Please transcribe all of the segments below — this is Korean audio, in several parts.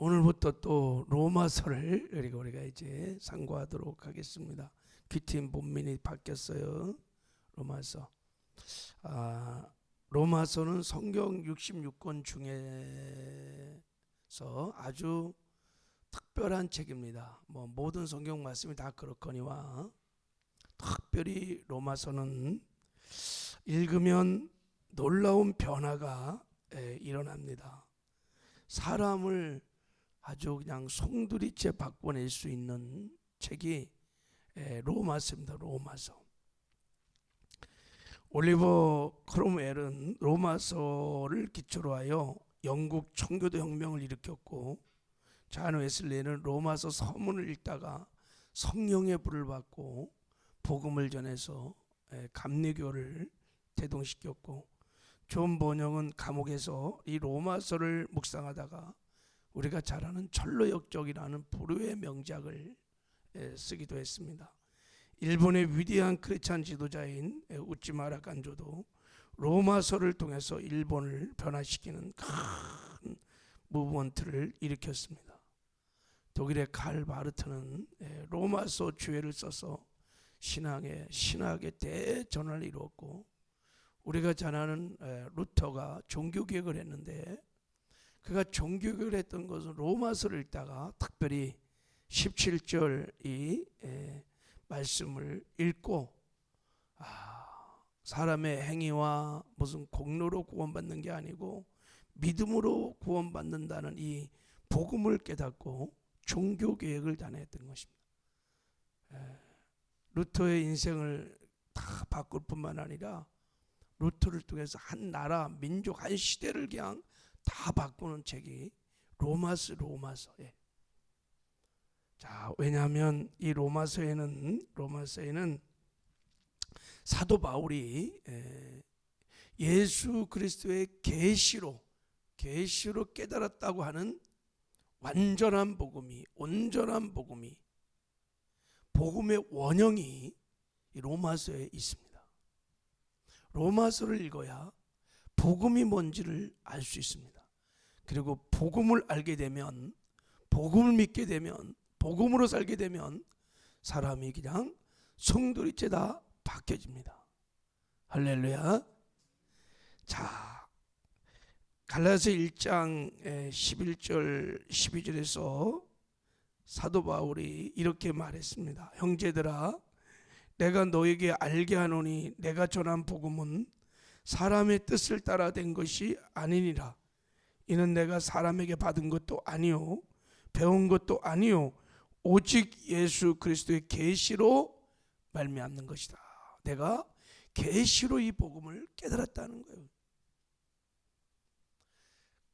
오늘부터 또 로마서를 그리고 우리가 이제 상고하도록 하겠습니다. 귀팀 본민이 바뀌었어요. 로마서. 로마서는 성경 66권 중에서 아주 특별한 책입니다. 모든 성경 말씀이 다 그렇거니와 특별히 로마서는 읽으면 놀라운 변화가 일어납니다. 사람을 아주 그냥 송두리째 바꿔낼 수 있는 책이 로마서입니다. 로마서. 올리버 크롬웰은 로마서를 기초로 하여 영국 청교도 혁명을 일으켰고, 존 웨슬리는 로마서 서문을 읽다가 성령의 불을 받고 복음을 전해서 감리교를 대동시켰고, 존 번영은 감옥에서 이 로마서를 묵상하다가 우리가 잘 아는 철로역적이라는 불후의 명작을 쓰기도 했습니다. 일본의 위대한 크리스찬 지도자인 우찌마라 간조도 로마서를 통해서 일본을 변화시키는 큰 무브먼트를 일으켰습니다. 독일의 칼 바르트는 로마서 주해를 써서 신학의 대전환을 이루었고, 우리가 잘 아는 루터가 종교개혁을 했는데, 그가 종교개혁을 했던 것은 로마서를 읽다가 특별히 17절 이 말씀을 읽고 사람의 행위와 무슨 공로로 구원받는 게 아니고 믿음으로 구원받는다는 이 복음을 깨닫고 종교개혁을 단행했던 것입니다. 루터의 인생을 다 바꿀 뿐만 아니라 루터를 통해서 한 나라, 민족, 한 시대를 그냥 다 바꾸는 책이 로마서. 자, 왜냐하면 이 로마서에는 사도 바울이 예수 그리스도의 계시로 깨달았다고 하는 완전한 복음이, 온전한 복음이, 복음의 원형이 이 로마서에 있습니다. 로마서를 읽어야 복음이 뭔지를 알 수 있습니다. 그리고 복음을 알게 되면, 복음을 믿게 되면, 복음으로 살게 되면 사람이 그냥 송두리째 다 바뀌어집니다. 할렐루야. 자, 갈라디아서 1장 11절 12절에서 사도 바울이 이렇게 말했습니다. 형제들아, 내가 너에게 알게 하노니 내가 전한 복음은 사람의 뜻을 따라 된 것이 아니니라. 이는 내가 사람에게 받은 것도 아니요 배운 것도 아니요 오직 예수 그리스도의 계시로 말미암는 것이다. 내가 계시로 이 복음을 깨달았다는 거예요.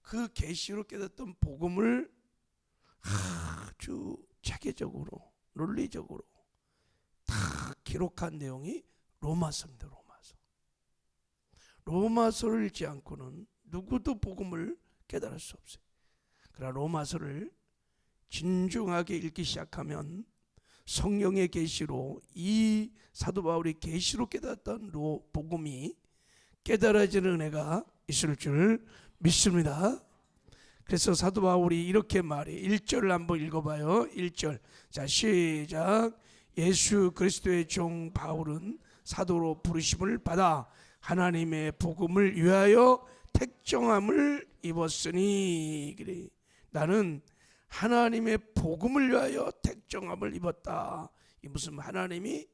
그 계시로 깨달았던 복음을 아주 체계적으로, 논리적으로 다 기록한 내용이 로마서입니다. 로마서를 읽지 않고는 누구도 복음을 깨달을 수 없어요. 그러나 로마서를 진중하게 읽기 시작하면 성령의 계시로, 이 사도 바울이 계시로 깨달았던 복음이 깨달아지는 은혜가 있을 줄 믿습니다. 그래서 사도 바울이 이렇게 말해. 1절을 한번 읽어봐요. 1절. 자, 시작. 예수 그리스도의 종 바울은 사도로 부르심을 받아 하나님의 복음을 위하여 택정함을 입었으니. 그래, 나는 하나님의 복음을 위하여 택정함을 입었다. 이 무슨, 하나님이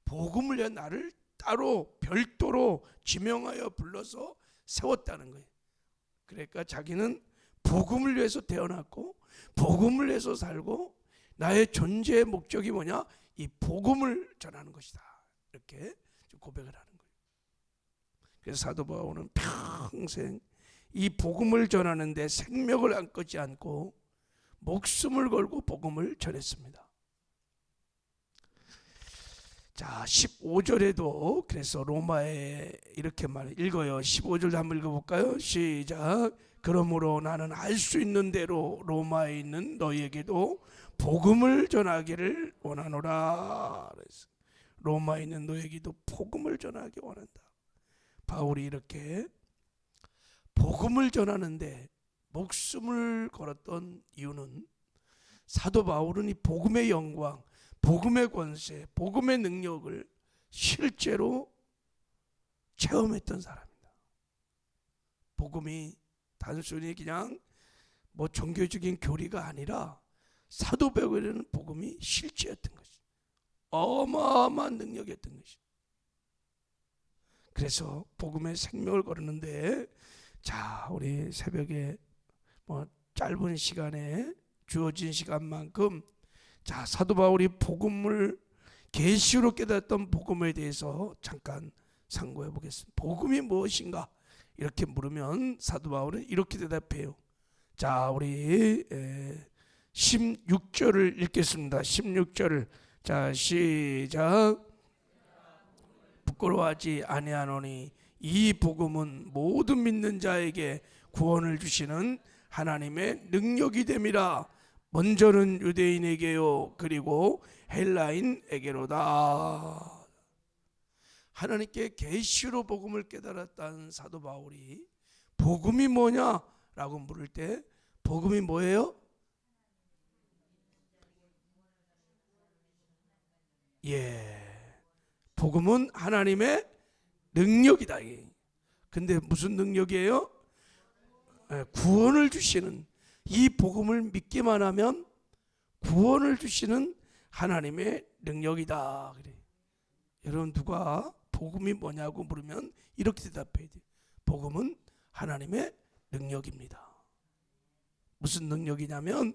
복음을 위해 나를 따로 별도로 지명하여 불러서 세웠다는 거예요. 그러니까 자기는 복음을 위해서 태어났고 복음을 위해서 살고, 나의 존재의 목적이 뭐냐? 이 복음을 전하는 것이다. 이렇게 고백을 하는 거예요. 그래서 사도 바울은 평생 이 복음을 전하는데 생명을 안 끊지 않고 목숨을 걸고 복음을 전했습니다. 자, 15절에도 그래서 로마에 이렇게 읽어요. 15절 한번 읽어볼까요? 시작. 그러므로 나는 할 수 있는 대로 로마에 있는 너희에게도 복음을 전하기를 원하노라. 로마에 있는 너희에게도 복음을 전하기 원한다. 바울이 이렇게 복음을 전하는데 목숨을 걸었던 이유는 사도 바울은 이 복음의 영광, 복음의 권세, 복음의 능력을 실제로 체험했던 사람입니다. 복음이 단순히 그냥 뭐 종교적인 교리가 아니라 사도 바울에는 복음이 실제였던 것이, 어마어마한 능력이었던 것이. 그래서 복음의 생명을 걸었는데, 자, 우리 새벽에 뭐 짧은 시간에 주어진 시간만큼, 자, 사도 바울이 복음을 계시로 깨닫던 복음에 대해서 잠깐 상고해 보겠습니다. 복음이 무엇인가? 이렇게 물으면 사도 바울은 이렇게 대답해요. 자, 우리 16절을 읽겠습니다. 16절을 자, 시작. 부끄러워하지 아니하노니 이 복음은 모든 믿는 자에게 구원을 주시는 하나님의 능력이 됨이라. 먼저는 유대인에게요 그리고 헬라인에게로다. 하나님께 계시로 복음을 깨달았다는 사도 바울이 복음이 뭐냐라고 물을 때, 복음이 뭐예요? 복음은 하나님의 능력이다. 근데 무슨 능력이에요? 구원을 주시는, 이 복음을 믿기만 하면 구원을 주시는 하나님의 능력이다. 그래. 여러분, 누가 복음이 뭐냐고 물으면 이렇게 대답해야 돼요. 복음은 하나님의 능력입니다. 무슨 능력이냐면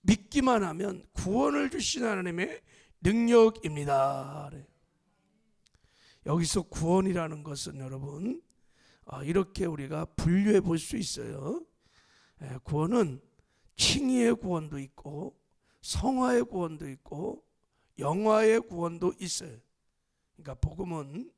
믿기만 하면 구원을 주시는 하나님의 능력입니다. 그래. 여기서 구원이라는 것은 여러분, 이렇게 우리가 분류해 볼 수 있어요. 구원은 칭의의 구원도 있고 성화의 구원도 있고 영화의 구원도 있어요. 그러니까 복음은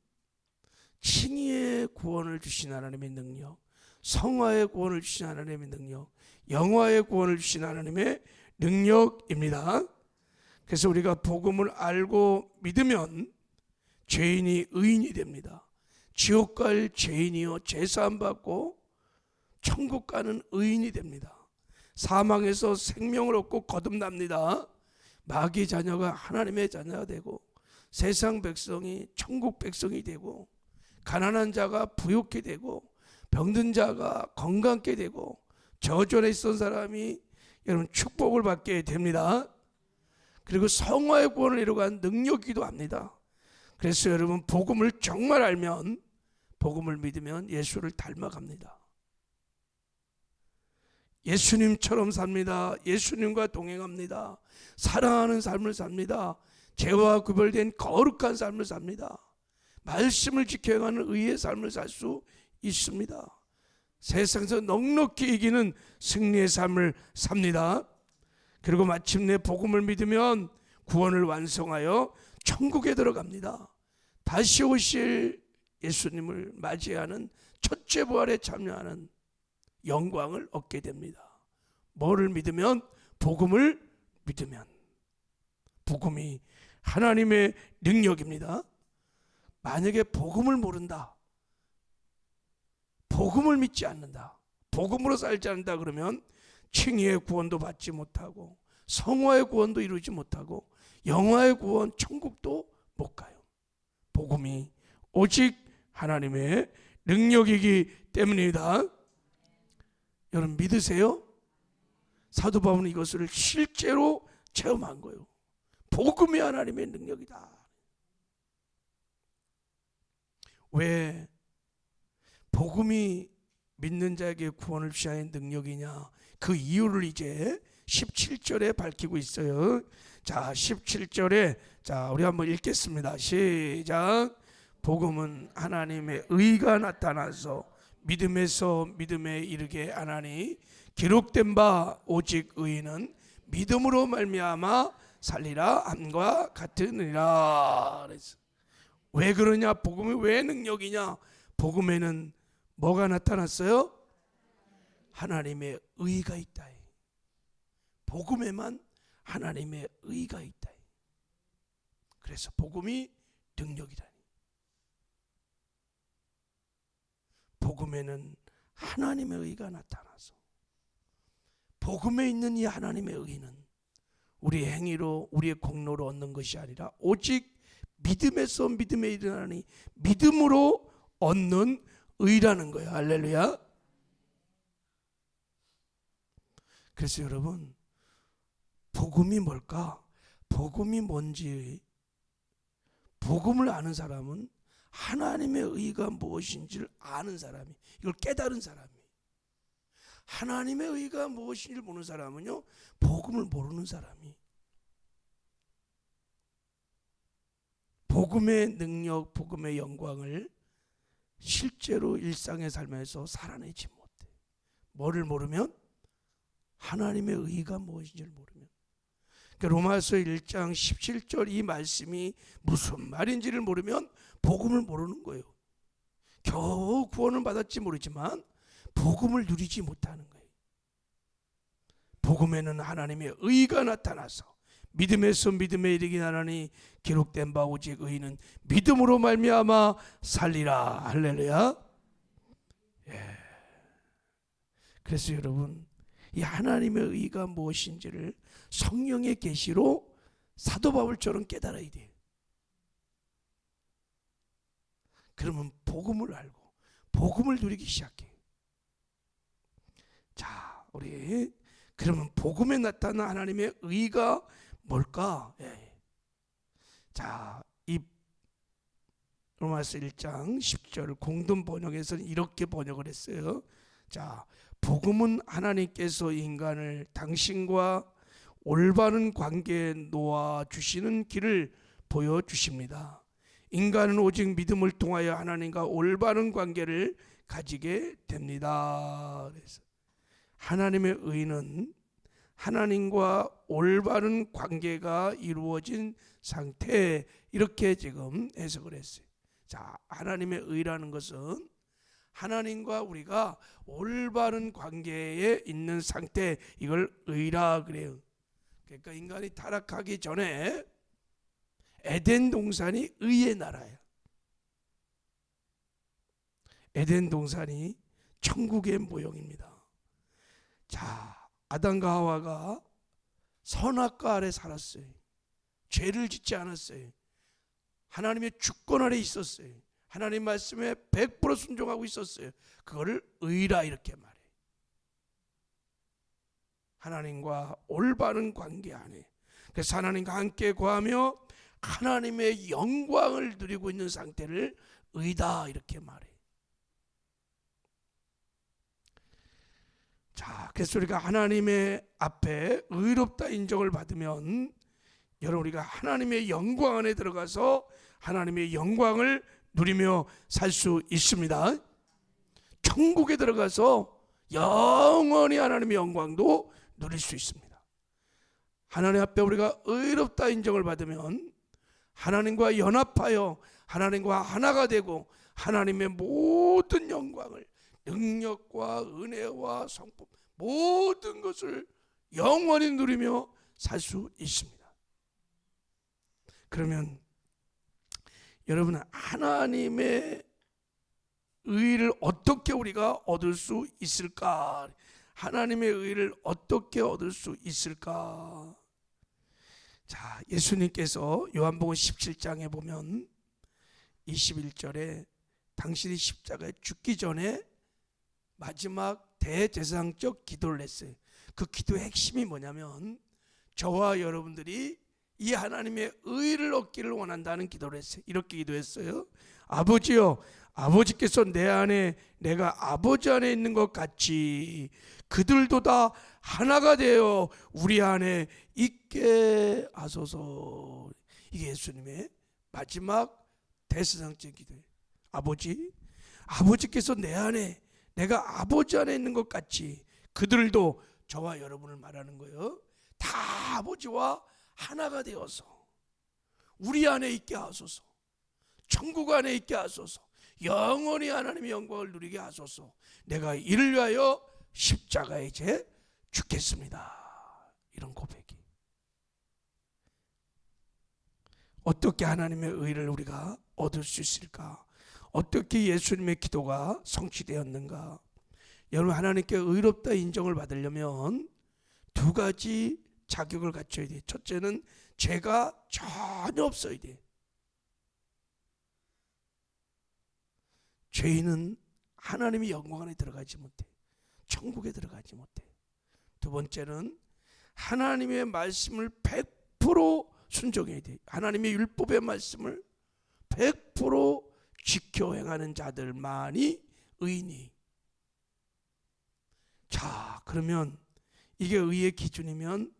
칭의의 구원을 주신 하나님의 능력, 성화의 구원을 주신 하나님의 능력, 영화의 구원을 주신 하나님의 능력입니다. 그래서 우리가 복음을 알고 믿으면 죄인이 의인이 됩니다. 지옥 갈 죄인이요 제사함 받고 천국 가는 의인이 됩니다. 사망에서 생명을 얻고 거듭납니다. 마귀의 자녀가 하나님의 자녀가 되고 세상 백성이 천국 백성이 되고 가난한 자가 부욕게 되고 병든 자가 건강케 되고 저주에 있던 사람이 여러분 축복을 받게 됩니다. 그리고 성화의 구원을 이루어간 능력이기도 합니다. 그래서 여러분, 복음을 정말 알면, 복음을 믿으면 예수를 닮아갑니다. 예수님처럼 삽니다. 예수님과 동행합니다. 사랑하는 삶을 삽니다. 죄와 구별된 거룩한 삶을 삽니다. 말씀을 지켜가는 의의 삶을 살 수 있습니다. 세상에서 넉넉히 이기는 승리의 삶을 삽니다. 그리고 마침내 복음을 믿으면 구원을 완성하여 천국에 들어갑니다. 다시 오실 예수님을 맞이하는 첫째 부활에 참여하는 영광을 얻게 됩니다. 뭐를 믿으면? 복음을 믿으면. 복음이 하나님의 능력입니다. 만약에 복음을 모른다, 복음을 믿지 않는다, 복음으로 살지 않는다 그러면 칭의의 구원도 받지 못하고 성화의 구원도 이루지 못하고 영화의 구원, 천국도 못 가요. 복음이 오직 하나님의 능력이기 때문입니다. 여러분 믿으세요? 사도 바울은 이것을 실제로 체험한 거예요. 복음이 하나님의 능력이다. 왜 복음이 믿는 자에게 구원을 취하는 능력이냐, 그 이유를 이제 17절에 밝히고 있어요. 자, 17절에 자, 우리 한번 읽겠습니다. 시작. 복음은 하나님의 의가 나타나서 믿음에서 믿음에 이르게 하나니 기록된 바 오직 의인은 믿음으로 말미암아 살리라 함과 같으니라. 왜 그러냐? 복음이 왜 능력이냐? 복음에는 뭐가 나타났어요? 하나님의 의가 있다. 복음에만 하나님의 의가 있다. 그래서 복음이 능력이다. 복음에는 하나님의 의가 나타나서 복음에 있는 이 하나님의 의는 우리의 행위로 우리의 공로로 얻는 것이 아니라 오직 믿음에서 믿음에 이르나니 믿음으로 얻는 의라는 거예요. 할렐루야. 그래서 여러분, 복음이 뭘까? 복음이 뭔지, 복음을 아는 사람은 하나님의 의가 무엇인지를 아는 사람이, 이걸 깨달은 사람이, 하나님의 의가 무엇인지를 모르는 사람은요, 복음을 모르는 사람이, 복음의 능력, 복음의 영광을 실제로 일상의 삶에서 살아내지 못해. 뭐를 모르면? 하나님의 의가 무엇인지를 모르면. 그러니까 로마서 1장 17절 이 말씀이 무슨 말인지를 모르면 복음을 모르는 거예요. 겨우 구원을 받았지 모르지만 복음을 누리지 못하는 거예요. 복음에는 하나님의 의가 나타나서 믿음에서 믿음에 이르게 하나니 기록된 바 오직 의인은 믿음으로 말미암아 살리라. 할렐루야. 예. 그래서 여러분, 이 하나님의 의가 무엇인지를 성령의 계시로 사도 바울처럼 깨달아야 돼요. 그러면 복음을 알고 복음을 누리기 시작해요. 자, 우리 그러면 복음에 나타난 하나님의 의가 뭘까? 예. 자, 이 로마서 1장 10절 공동 번역에서는 이렇게 번역을 했어요. 자, 복음은 하나님께서 인간을 당신과 올바른 관계에 놓아 주시는 길을 보여주십니다. 인간은 오직 믿음을 통하여 하나님과 올바른 관계를 가지게 됩니다. 그래서 하나님의 의는 하나님과 올바른 관계가 이루어진 상태, 이렇게 지금 해석을 했어요. 자, 하나님의 의라는 것은 하나님과 우리가 올바른 관계에 있는 상태, 이걸 의라 그래요. 그러니까 인간이 타락하기 전에 에덴 동산이 의의 나라예요. 에덴 동산이 천국의 모형입니다. 자, 아담과 하와가 선악과 아래 살았어요. 죄를 짓지 않았어요. 하나님의 주권 아래 있었어요. 하나님 말씀에 100% 순종하고 있었어요. 그거를 의라 이렇게 말해요. 하나님과 올바른 관계 안에, 그래서 하나님과 함께 거하며 하나님의 영광을 누리고 있는 상태를 의다 이렇게 말해요. 자, 그래서 우리가 하나님의 앞에 의롭다 인정을 받으면 여러분, 우리가 하나님의 영광 안에 들어가서 하나님의 영광을 누리며 살 수 있습니다. 천국에 들어가서 영원히 하나님의 영광도 누릴 수 있습니다. 하나님 앞에 우리가 의롭다 인정을 받으면 하나님과 연합하여 하나님과 하나가 되고 하나님의 모든 영광을, 능력과 은혜와 성품, 모든 것을 영원히 누리며 살 수 있습니다. 그러면 여러분, 하나님의 의를 어떻게 우리가 얻을 수 있을까? 하나님의 의를 어떻게 얻을 수 있을까? 자, 예수님께서 요한복음 17장에 보면 21절에 당신이 십자가에 죽기 전에 마지막 대제사장적 기도를 했어요. 그 기도의 핵심이 뭐냐면 저와 여러분들이 이 하나님의 의를 얻기를 원한다는 기도를 했어요. 이렇게 기도했어요. 아버지요, 아버지께서 내 안에 내가 아버지 안에 있는 것 같이 그들도 다 하나가 되어 우리 안에 있게 하소서. 이게 예수님의 마지막 대제사장적 기도예요. 아버지께서 내 안에 내가 아버지 안에 있는 것 같이 그들도, 저와 여러분을 말하는 거예요, 다 아버지와 하나가 되어서 우리 안에 있게 하소서. 천국 안에 있게 하소서. 영원히 하나님의 영광을 누리게 하소서. 내가 이를 위하여 십자가에 이제 죽겠습니다. 이런 고백이. 어떻게 하나님의 의를 우리가 얻을 수 있을까? 어떻게 예수님의 기도가 성취되었는가? 여러분, 하나님께 의롭다 인정을 받으려면 두 가지 자격을 갖춰야 돼. 첫째는 죄가 전혀 없어야 돼. 죄인은 하나님의 영광 안에 들어가지 못해. 천국에 들어가지 못해. 두 번째는 하나님의 말씀을 100% 순종해야 돼. 하나님의 율법의 말씀을 100% 지켜 행하는 자들만이 의인이. 자, 그러면 이게 의의 기준이면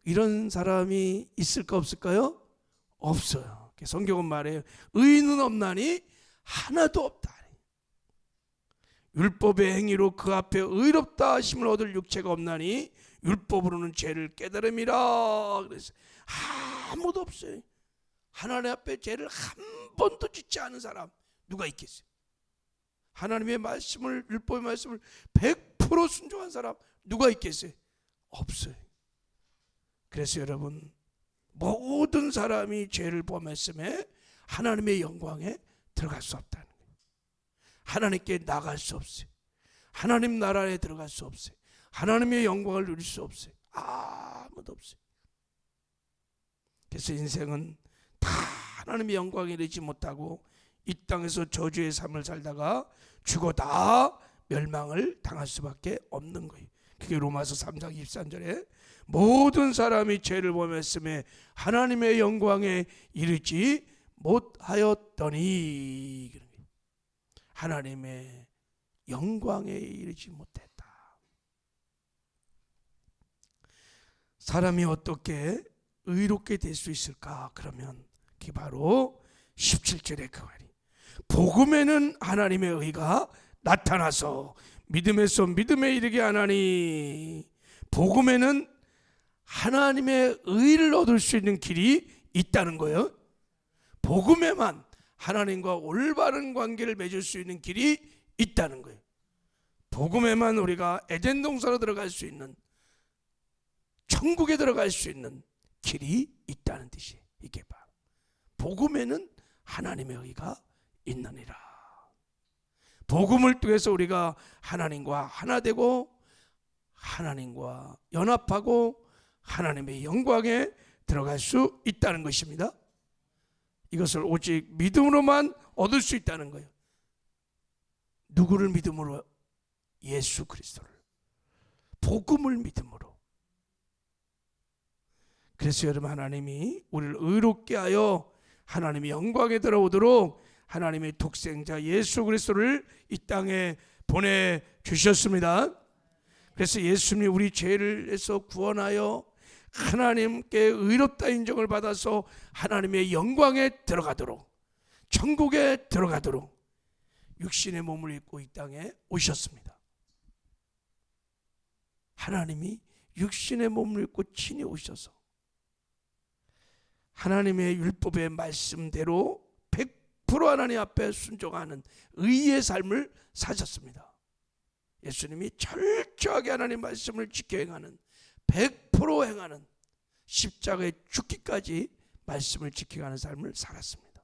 이런 사람이 있을까 없을까요? 없어요. 성경은 말해요. 의인은 없나니 하나도 없다. 율법의 행위로 그 앞에 의롭다 하심을 얻을 육체가 없나니 율법으로는 죄를 깨달음이라. 그래서 아무도 없어요. 하나님 앞에 죄를 한 번도 짓지 않은 사람 누가 있겠어요? 하나님의 말씀을, 율법의 말씀을 100% 순종한 사람 누가 있겠어요? 없어요. 그래서 여러분, 모든 사람이 죄를 범했음에 하나님의 영광에 들어갈 수 없다는 거예요. 하나님께 나갈 수 없어요. 하나님 나라에 들어갈 수 없어요. 하나님의 영광을 누릴 수 없어요. 아무도 없어요. 그래서 인생은 다 하나님의 영광에 이르지 못하고 이 땅에서 저주의 삶을 살다가 죽어 다 멸망을 당할 수밖에 없는 거예요. 그게 로마서 3장 23절에 모든 사람이 죄를 범했음에 하나님의 영광에 이르지 못하였더니, 하나님의 영광에 이르지 못했다. 사람이 어떻게 의롭게 될 수 있을까? 그러면 그게 바로 17절의 그 말이, 복음에는 하나님의 의가 나타나서 믿음에서 믿음에 이르게 하나니, 복음에는 하나님의 의를 얻을 수 있는 길이 있다는 거예요. 복음에만 하나님과 올바른 관계를 맺을 수 있는 길이 있다는 거예요. 복음에만 우리가 에덴 동산으로 들어갈 수 있는, 천국에 들어갈 수 있는 길이 있다는 뜻이에요. 이게 바로 복음에는 하나님의 의가 있느니라. 복음을 통해서 우리가 하나님과 하나 되고 하나님과 연합하고 하나님의 영광에 들어갈 수 있다는 것입니다. 이것을 오직 믿음으로만 얻을 수 있다는 거예요. 누구를 믿음으로? 예수 그리스도를, 복음을 믿음으로. 그래서 여러분, 하나님이 우리를 의롭게 하여 하나님의 영광에 들어오도록 하나님의 독생자 예수 그리스도를 이 땅에 보내주셨습니다. 그래서 예수님이 우리 죄를 해서 구원하여 하나님께 의롭다 인정을 받아서 하나님의 영광에 들어가도록, 천국에 들어가도록 육신의 몸을 입고 이 땅에 오셨습니다. 하나님이 육신의 몸을 입고 친히 오셔서 하나님의 율법의 말씀대로 100% 하나님 앞에 순종하는 의의 삶을 사셨습니다. 예수님이 철저하게 하나님 말씀을 지켜 행하는, 100% 행하는, 십자가에 죽기까지 말씀을 지켜가는 삶을 살았습니다.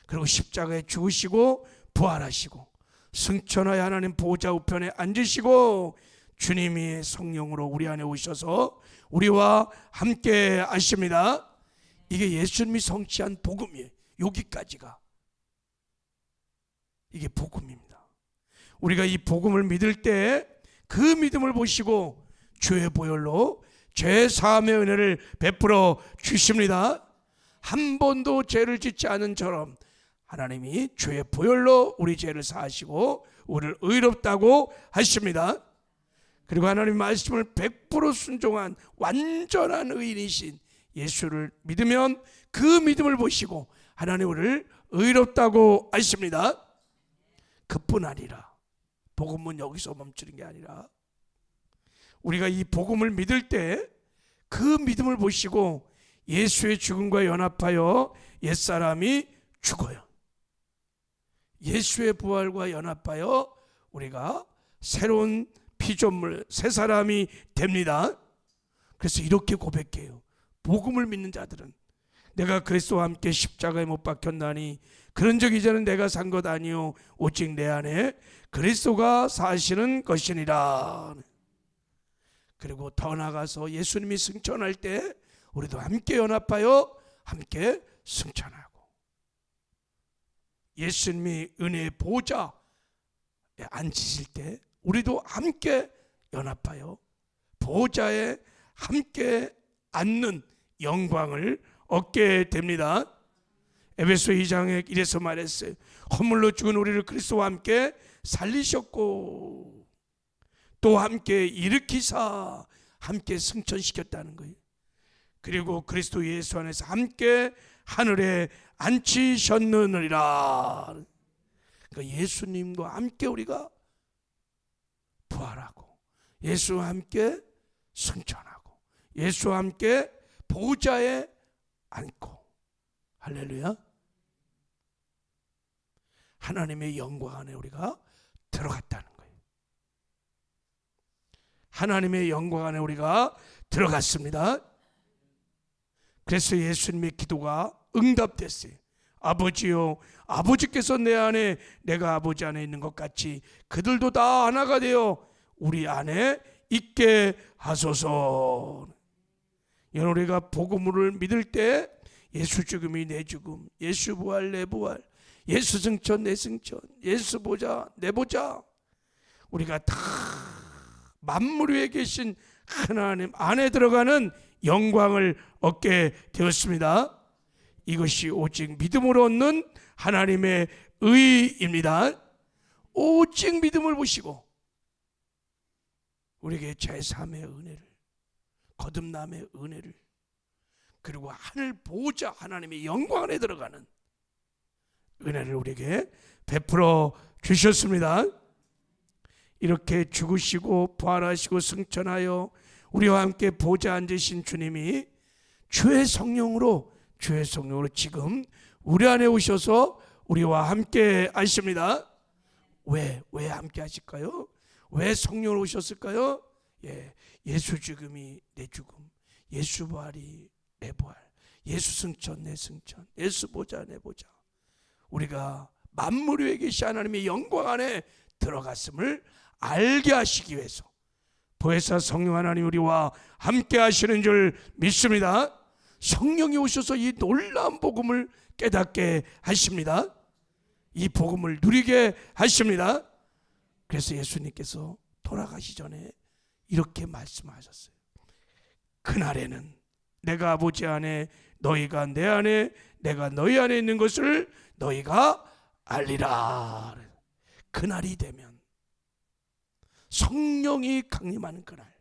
그리고 십자가에 죽으시고 부활하시고 승천하여 하나님 보좌 우편에 앉으시고 주님이 성령으로 우리 안에 오셔서 우리와 함께 하십니다. 이게 예수님이 성취한 복음이에요. 여기까지가 이게 복음입니다. 우리가 이 복음을 믿을 때 그 믿음을 보시고 주의 보혈로 죄 사함의 은혜를 베풀어 주십니다. 한 번도 죄를 짓지 않은 처럼 하나님이 주의 보혈로 우리 죄를 사하시고 우리를 의롭다고 하십니다. 그리고 하나님 말씀을 100% 순종한 완전한 의인이신 예수를 믿으면 그 믿음을 보시고 하나님 우리를 의롭다고 하십니다. 그뿐 아니라 복음은 여기서 멈추는 게 아니라 우리가 이 복음을 믿을 때 그 믿음을 보시고 예수의 죽음과 연합하여 옛사람이 죽어요. 예수의 부활과 연합하여 우리가 새로운 피조물, 새 사람이 됩니다. 그래서 이렇게 고백해요. 복음을 믿는 자들은 내가 그리스도와 함께 십자가에 못 박혔나니 그런 적 이제는 내가 산 것 아니요 오직 내 안에 그리스도가 사시는 것이니라. 그리고 더 나아가서 예수님이 승천할 때 우리도 함께 연합하여 함께 승천하고, 예수님이 은혜의 보좌에 앉으실 때 우리도 함께 연합하여 보좌에 함께 앉는 영광을 얻게 됩니다. 에베소 2장에 이래서 말했어요. 허물로 죽은 우리를 그리스도와 함께 살리셨고 또 함께 일으키사 함께 승천시켰다는 거예요. 그리고 그리스도 예수 안에서 함께 하늘에 앉히셨느니라. 그러니까 예수님과 함께 우리가 부활하고 예수와 함께 승천하고 예수와 함께 보좌에 앉고, 할렐루야, 하나님의 영광 안에 우리가 들어갔다는 거예요. 하나님의 영광 안에 우리가 들어갔습니다. 그래서 예수님의 기도가 응답됐어요. 아버지요, 아버지께서 내 안에 내가 아버지 안에 있는 것 같이 그들도 다 하나가 되어 우리 안에 있게 하소서. 우리가 복음을 믿을 때 예수 죽음이 내 죽음, 예수 부활 내 부활, 예수 승천 내 승천, 예수 보좌 내 보좌, 우리가 다 만물 위에 계신 하나님 안에 들어가는 영광을 얻게 되었습니다. 이것이 오직 믿음으로 얻는 하나님의 의입니다. 오직 믿음을 보시고 우리에게 제3의 은혜를, 거듭남의 은혜를, 그리고 하늘 보좌 하나님의 영광 안에 들어가는 은혜를 우리에게 베풀어 주셨습니다. 이렇게 죽으시고 부활하시고 승천하여 우리와 함께 보좌 앉으신 주님이 주의 성령으로 지금 우리 안에 오셔서 우리와 함께 하십니다. 왜 함께 하실까요? 왜 성령으로 오셨을까요? 예수 죽음이 내 죽음, 예수 부활이 내 부활, 예수 승천 내 승천, 예수 보좌 내 보좌, 우리가 만물 위에 계신 하나님의 영광 안에 들어갔음을 알게 하시기 위해서 보혜사 성령 하나님 우리와 함께 하시는 줄 믿습니다. 성령이 오셔서 이 놀라운 복음을 깨닫게 하십니다. 이 복음을 누리게 하십니다. 그래서 예수님께서 돌아가시 전에 이렇게 말씀하셨어요. 그날에는 내가 아버지 안에, 너희가 내 안에, 내가 너희 안에 있는 것을 너희가 알리라. 그날이 되면, 성령이 강림하는 그날,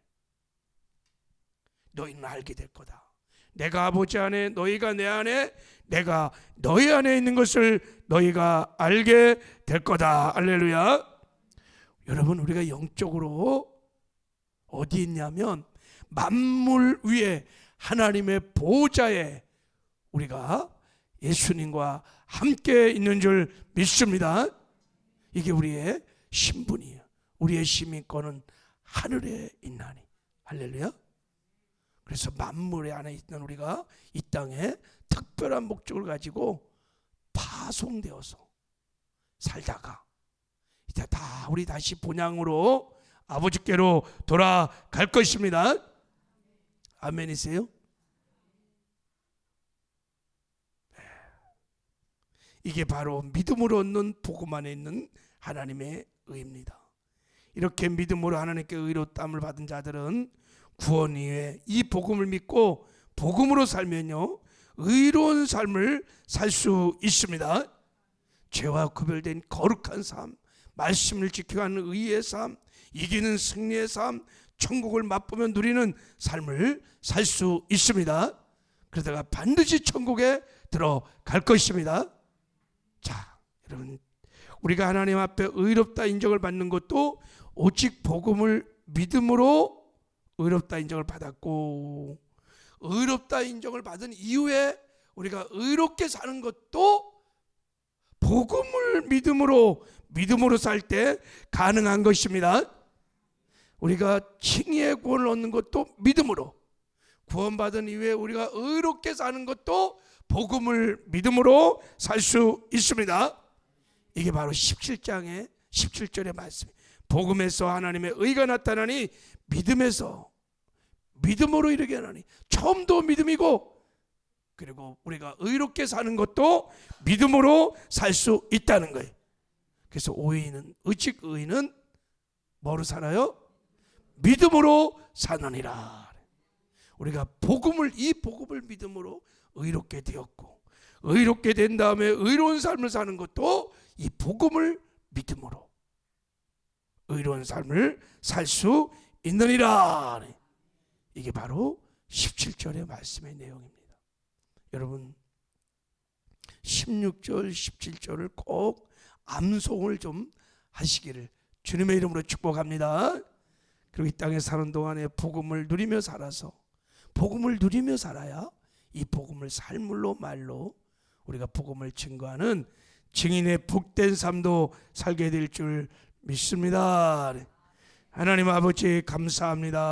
너희는 알게 될 거다. 내가 아버지 안에, 너희가 내 안에, 내가 너희 안에 있는 것을 너희가 알게 될 거다. 할렐루야. 여러분, 우리가 영적으로 어디 있냐면 만물 위에 하나님의 보좌에 우리가 예수님과 함께 있는 줄 믿습니다. 이게 우리의 신분이에요. 우리의 시민권은 하늘에 있나니. 할렐루야. 그래서 만물의 안에 있는 우리가 이 땅에 특별한 목적을 가지고 파송되어서 살다가 이제 다 우리 다시 본향으로 아버지께로 돌아갈 것입니다. 아멘이세요? 이게 바로 믿음으로 얻는 복음 안에 있는 하나님의 의입니다. 이렇게 믿음으로 하나님께 의롭다함을 받은 자들은 구원 이후에 이 복음을 믿고 복음으로 살면요, 의로운 삶을 살 수 있습니다. 죄와 구별된 거룩한 삶, 말씀을 지켜가는 의의 삶, 이기는 승리의 삶, 천국을 맛보며 누리는 삶을 살 수 있습니다. 그러다가 반드시 천국에 들어갈 것입니다. 자, 여러분, 우리가 하나님 앞에 의롭다 인정을 받는 것도 오직 복음을 믿음으로 의롭다 인정을 받았고, 의롭다 인정을 받은 이후에 우리가 의롭게 사는 것도 복음을 믿음으로 살 때 가능한 것입니다. 우리가 칭의의 구원을 얻는 것도 믿음으로, 구원받은 이후에 우리가 의롭게 사는 것도 복음을 믿음으로 살 수 있습니다. 이게 바로 17장의 17절의 말씀입니다. 복음에서 하나님의 의가 나타나니 믿음에서 믿음으로 이르게 하나니, 처음도 믿음이고, 그리고 우리가 의롭게 사는 것도 믿음으로 살 수 있다는 거예요. 그래서 오직 의인은 뭐로 살아요? 믿음으로 사느니라. 우리가 이 복음을 믿음으로 의롭게 되었고, 의롭게 된 다음에 의로운 삶을 사는 것도 이 복음을 믿음으로 의로운 삶을 살 수 있느니라. 이게 바로 17절의 말씀의 내용입니다. 여러분 16절 17절을 꼭 암송을 좀 하시기를 주님의 이름으로 축복합니다. 그리고 이 땅에 사는 동안에 복음을 누리며 살아서, 복음을 누리며 살아야 이 복음을 삶으로 말로 우리가 복음을 증거하는 증인의 복된 삶도 살게 될 줄 믿습니다. 하나님 아버지 감사합니다.